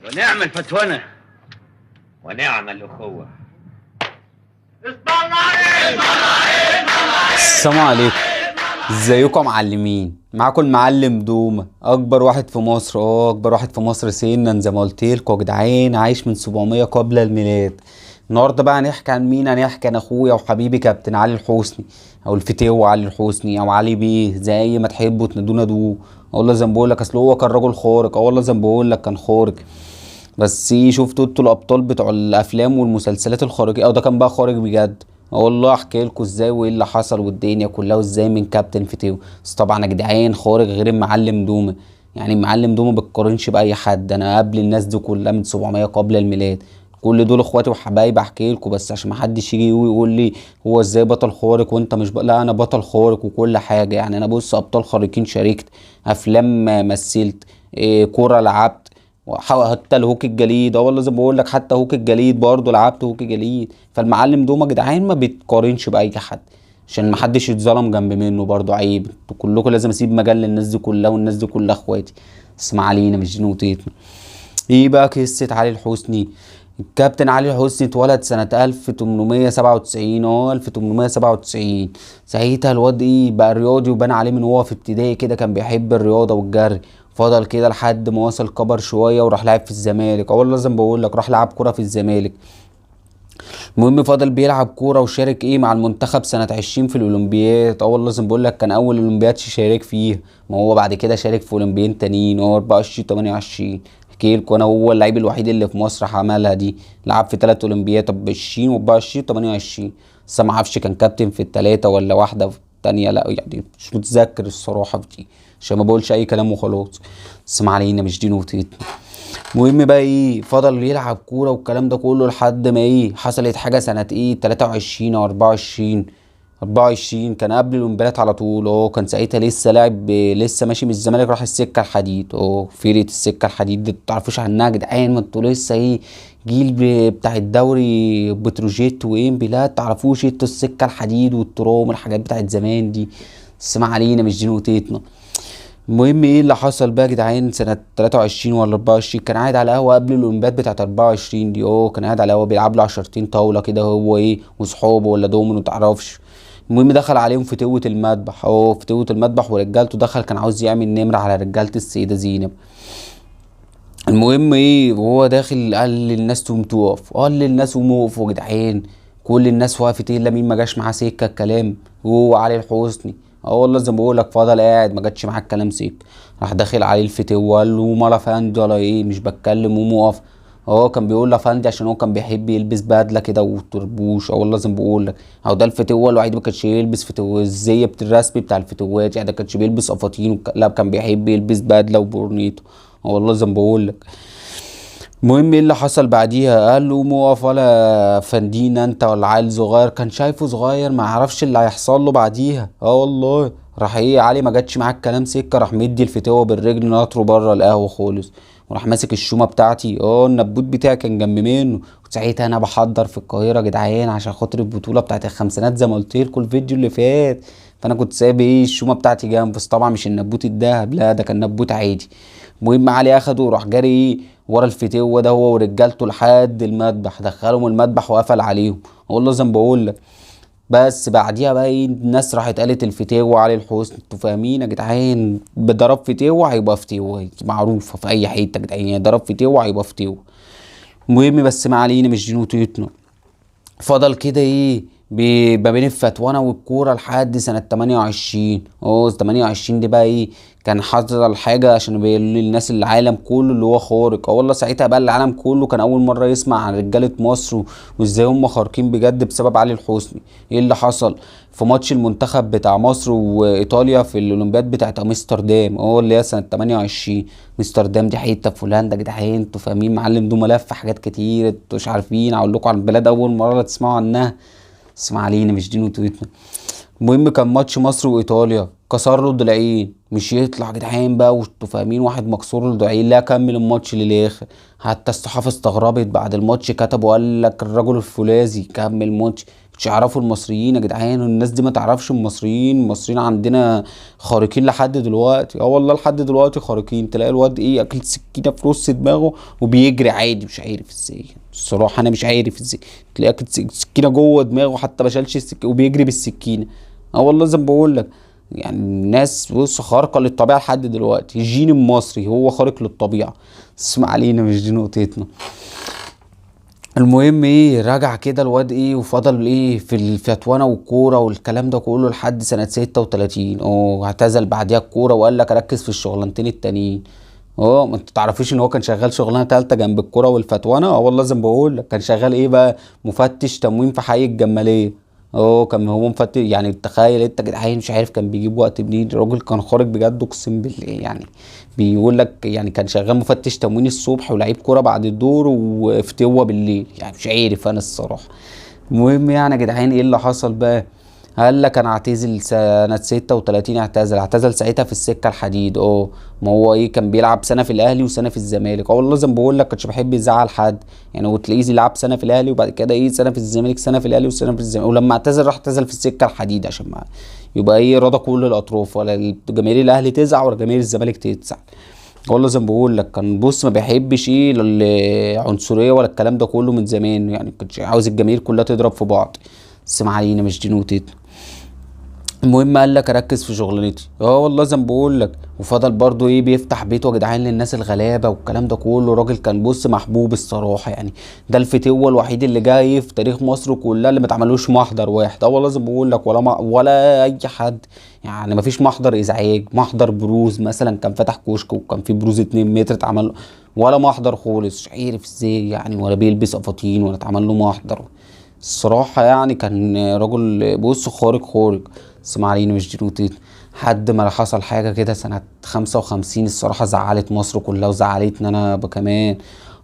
ونعم الفتونة ونعم الأخوة. السلام عليكم، ازيكم يا معلمين؟ معاكم المعلم دومة، اكبر واحد في مصر. اكبر واحد في مصر سنا زي ما قلت لكم يا جدعان، عايش من 700 قبل الميلاد. النهارده بقى هنحكي عن مين؟ هنحكي عن اخويا وحبيبي كابتن علي الحسني، او الفتاوي علي الحسني، او علي بيه، زي ما تحبوا تنادونا دو. والله زي ما بقول لك، اصل هو كان راجل خارق. والله زي ما بقول لك كان خارق. بس شفتوا انتوا الابطال بتوع الافلام والمسلسلات الخارقين، او ده كان بقى خارق بجد. والله احكي لكم ازاي وايه اللي حصل والدنيا كلها وازاي من كابتن فتيو. بس طبعا يا جدعان خارق غير المعلم دومه. يعني المعلم دومه بتقارنش باي حد. انا قبل الناس دي كلها من 700 قبل الميلاد. كل دول اخواتي وحبايبي. احكي لكم بس عشان ما حدش يجي ويقول لي هو ازاي بطل خارق وانت مش لا، انا بطل خارق وكل حاجه. يعني انا بص، ابطال خارقين شاركت، افلام مثلت، كوره لعبت، حتى الهوك الجليد. والله زي ما بقول لك، حتى هوك الجليد برضه لعبت هوك جليد. فالمعلم دوما يا جدعان ما بيتقارنش باي حد، عشان ما حدش يتظلم جنب منه برضه. عيب، انتوا كلكم لازم اسيب مجال للناس دي كلها، والناس دي كلها اخواتي. اسمع علينا مش دي نوتيتنا. ايه بقى قصة علي الحسني؟ الكابتن علي الحسني اتولد سنة 1897. 1897. ساعتها الواد بقى رياضي، وبان عليه من هو في ابتدائي كده كان بيحب الرياضة والجري. فضل كده لحد ما وصل كبر شوية وراح لعب في الزمالك. والله لازم بقول لك راح لعب كرة في الزمالك. المهم فضل بيلعب كورة وشارك مع المنتخب سنة 20 في الأولمبياد. والله لازم بقول لك كان أول أولمبياد شارك فيه. ما هو بعد كده شارك في أولمبيين تانيين، هو 24 28. احكي لكم انا، هو اللعيب الوحيد اللي في مصر عملها دي. لعب في 3 أولمبياد، طب 20 و24 28. بس ما اعرفش كان كابتن في التلاتة ولا واحدة في التانية، لا يعني مش متذكر الصراحة في دي، عشان ما بقولش أي كلام وخلاص. بس ما علينا، مش دي نقطتنا. المهم بقى فضل يلعب كورة والكلام ده كله لحد ما حصلت حاجة سنة 23 او 24. 24 كان قبل الاولمبياد على طول. كان ساعتها لسه لاعب، لسه ماشي من الزمالك راح السكة الحديد. فرقة السكة الحديد دي متعرفوش عنها يا جدعان؟ ما انتوا لسه جيل بتاع الدوري بتروجيت وانبي، لا تعرفوش انتوا السكة الحديد والترام والحاجات بتاعت زمان دي. اسمع علينا مش دي نقطتنا. المهم اللي حصل بقى يا جدعان سنة 23 ولا 24، كان قاعد على قهوة قبل الأولمبياد بتاعت 24 دي. كان قاعد على قهوة بيلعب له 10 طاولة كده، هو وصحابه ولا دومينو متعرفش. المهم دخل عليهم فتوة المذبح. فتوة المذبح ورجالته. دخل كان عاوز يعمل نمرة على رجالة السيدة زينب. المهم وهو داخل قال للناس تقوم تقف. قال للناس قوموا وقفوا يا جدعان. كل الناس وقفت الا مين ما جاش معاه سكه الكلام؟ هو علي الحسني. والله زي ما بقول لك فضل قاعد ما جاتش معاه الكلام سكه. راح داخل عليه الفتوى وقال له مال افندي ولا مش بتكلم قوم اقف. كان بيقول له افندي عشان هو كان بيحب يلبس بدله كده وطربوش. والله زي ما بقول لك ده الفتوى الوحيد ما كانش يلبس فتوى الزي الرسمي بتاع الفتوات. يعني ده كانش بيلبس قفاطين لا، كان بيحب يلبس بدله وبورنيطه. والله زي ما بقول لك. المهم اللي حصل بعديها؟ قال له موقف ولا فندينا انت ولا عيل صغير؟ كان شايفه صغير ما يعرفش اللي هيحصل له بعديها. والله راح علي ما جاتش معاك كلام سكه، راح مدي الفتوه بالرجل نطره بره القهوه خالص. وراح ماسك الشومه بتاعتي. النبوت بتاعي كان جنب منه. وساعتها انا بحضر في القاهره يا جدعان عشان خاطر البطوله بتاعت الخمسينات زي ما قلت لكم الفيديو اللي فات. فانا كنت سايب الشومه بتاعتي جنب، بس طبعا مش النبوت الدهب، لا ده كان نبوت عادي. المهم علي اخده وراح جاري ورا الفتوه ده هو ورجالته لحد المذبح. دخلهم المذبح وقفل عليهم. والله زي ما بقول لك. بس بعديها بقى الناس راحت قالت الفتوه علي الحسني. انتوا فاهمين يا جدعان؟ بضرب فتوه هيبقى فتوه، معروفه في اي حته يا جدعان، يعني ضرب فتوه هيبقى فتوه. المهم بس ما علينا مش دي نقطتنا. فضل كده ما بين الفتوانة والكورة لحد سنة 28. 28 دي بقى كان حصل حاجة عشان يبين للناس العالم كله اللي هو خارق. والله ساعتها بقى العالم كله كان أول مرة يسمع عن رجالة مصر وازاي هم خارقين بجد بسبب علي الحسني. ايه اللي حصل؟ في ماتش المنتخب بتاع مصر وإيطاليا في الأولمبياد بتاعت أمستردام، اللي هي سنة 28. أمستردام دي حتة في هولندا يا جدعان. انتوا فاهمين؟ معلم ده ملف حاجات كتير انتوا مش عارفين. أقول لكم عن البلاد أول مرة تسمعوا عنها. اسمع علينا مش دي نوتويتنا. المهم كان ماتش مصر وايطاليا، كسر له ضلعين. مش يطلع يا جدعان بقى وانتوا فاهمين واحد مكسور له ضلعين، لا كمل الماتش للاخر. حتى الصحافه استغربت بعد الماتش، كتبوا قال لك الرجل الفولاذي كمل الماتش. مش يعرفوا المصريين يا جدعان، والناس دي ما تعرفش المصريين عندنا خارقين لحد دلوقتي. اه والله لحد دلوقتي خارقين. تلاقي الواد ايه اكل سكينه في نص دماغه وبيجري عادي، مش عارف ازاي الصراحه، انا مش عارف ازاي. تلاقي اكل سكينه جوه دماغه حتى ما شالش وبيجري بالسكينه. اه والله زي ما بقول لك، يعني الناس بص خارقه للطبيعه لحد دلوقتي. الجين المصري هو خارق للطبيعه. اسمع علينا، مش دي نقطتنا. المهم ايه، رجع كده الواد ايه وفضل ايه في الفتوانة والكورة والكلام ده كله لحد سنة 36. اعتزل بعديها الكورة وقال لك اركز في الشغلانتين التانيين. ما انت تعرفيش ان هو كان شغال شغلانة تالتة جنب الكورة والفتوانة. والله زي ما بقول لك كان شغال ايه بقى، مفتش تموين في حي الجمالية. كان هو مفتش. يعني تخيل انت يا جدعان، مش عارف كان بيجيب وقت منين. الراجل كان خارج بجد اقسم بالله يعني. بيقول لك يعني كان شغال مفتش تموين الصبح ولعيب كوره بعد الدور وفتوه بالليل. يعني مش عارف انا الصراحه. المهم يعني يا جدعان ايه اللي حصل بقى. قال لك انا اعتزل سنة 36. اعتزل ساعتها في السكة الحديد. ما هو ايه كان بيلعب سنة في الاهلي وسنة في الزمالك. والله زي ما بقول لك كانش بيحب يزعل حد يعني. هو تلاقيه يلعب سنة في الاهلي وبعد كده ايه سنة في الزمالك، سنة في الاهلي وسنة في الزمالك. ولما اعتزل راح اعتزل في السكة الحديد عشان ما يبقى ايه رضا كل الاطراف، ولا جماهير الاهلي تزعل ولا جماهير الزمالك تزعل. والله زي ما بقول لك كان بص ما بيحبش ايه العنصرية ولا الكلام ده كله من زمان. يعني كانش عاوز الجماهير كلها تضرب في بعض. بس ما علينا، مش دي نقطتنا. المهم قال لك اركز في شغلانتي. والله زي ما بقول لك. وفضل برضو ايه بيفتح بيته يا جدعان للناس الغلابه والكلام ده كله. راجل كان بص محبوب الصراحه يعني. ده الفتوه الوحيد اللي جاي في تاريخ مصر كلها اللي ما اتعملوش محضر واحد. والله زي ما بقول لك ولا اي حد. يعني ما فيش محضر ازعاج، محضر بروز مثلا كان فتح كشك وكان في بروز 2 متر اتعمل، ولا محضر خالص. مش عارف ازاي يعني. ولا بيلبس قفاطين ولا اتعمل له محضر. الصراحة يعني كان رجل بص خارق خارق. اسماعيليني مش جنوتي. حد ما حصل حاجة كده سنة 55 الصراحة زعلت مصر كلها وزعلتني انا كمان.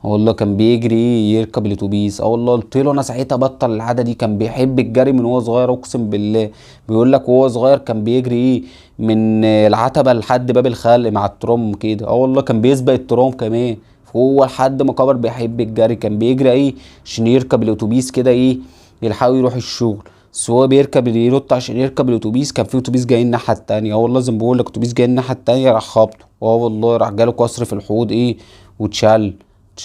والله كان بيجري يركب الاتوبيس. والله قلت له انا ساعتها بطل العادة دي. كان بيحب الجري من هو صغير اقسم بالله. بيقول لك وهو صغير كان بيجري من العتبة لحد باب الخلق مع الترام كده. والله كان بيسبق الترام كمان. هو لحد ما كبر بيحب الجري. كان بيجري عشان يركب الاتوبيس كده يلحقوا يروح الشغل. بس هو بيركب ينط عشان يركب الاتوبيس. كان في اتوبيس جاي الناحيه التانية. والله زي ما بقول لك اتوبيس جاي الناحيه التانية راح خبطه. والله راح جاله كسر في الحوض واتشل.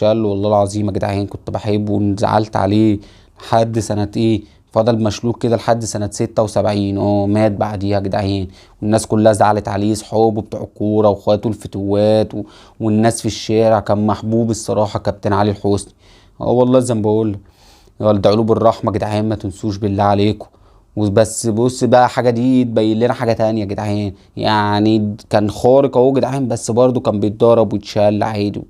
والله العظيم يا جدعان كنت بحبه وانزعلت عليه لحد سنه فضل مشلوك كده لحد سنة 76. مات بعديها يا جدعان. والناس كلها زعلت عليه، صحابه بتوع الكورة واخواته الفتوات والناس في الشارع. كان محبوب الصراحة كابتن علي الحسني. والله زي ما بقول. ادعوا له بالرحمه يا جدعان، ما تنسوش بالله عليكم. وبس بص بقى حاجه دي تبين لنا حاجه تانية يا جدعان. يعني كان خارق اهو يا جدعان، بس برضه كان بيتضرب ويتشال عادي.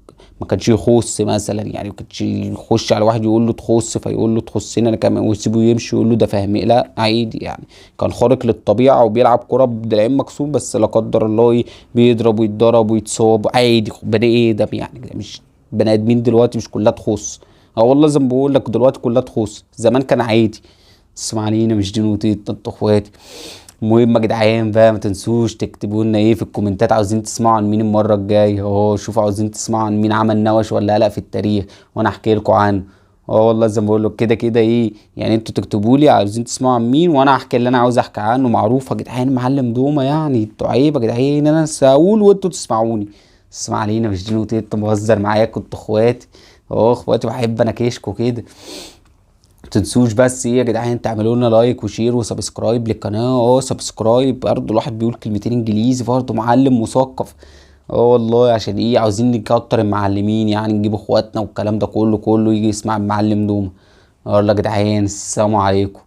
ما كانش يخص مثلا يعني. ما كانش يخش على واحد يقول له تخص فيقول له تخصني انا كمان ويسيبه يمشي يقول له ده فاهمي. لا عادي يعني. كان خارق للطبيعه وبيلعب كوره بالعين مكسور، بس لا قدر الله بيضرب ويتضرب ويتصاب عادي. بني ادم يعني مش بني ادمين دلوقتي مش كلها تخص. والله زي ما بقول لك دلوقتي كلها تخص، زمان كان عادي. اسمعوني مش دي نوتي انتوا اخواتي. المهم يا جدعان بقى ما تنسوش تكتبوا لنا في الكومنتات عاوزين تسمعوا عن مين المره الجايه. شوفوا عاوزين تسمعوا عن مين عمل نوش ولا قلق في التاريخ وانا احكي لكم عنه. والله زي ما بقول لك كده كده يعني انتوا تكتبوا لي عاوزين تسمعوا عن مين وانا احكي اللي انا عاوز احكي عنه. معروف يا جدعان معلم دومه يعني. انتوا عيب يا جدعان انا هقول وانتوا تسمعوني. اسمع علينا مش دي نوتي انتوا بهزر معايا كنتوا اخواتي. اخواتي بحب انا كيشكو كده. متنسوش بس يا جدعان تعملوا لنا لايك وشير وسبسكرايب للقناه. سبسكرايب برضه الواحد بيقول كلمتين انجليزي برضه معلم مثقف. والله عشان عاوزين نكتر المعلمين يعني نجيب اخواتنا والكلام ده كله يجي يسمع المعلم دوما. يلا يا جدعان السلام عليكم.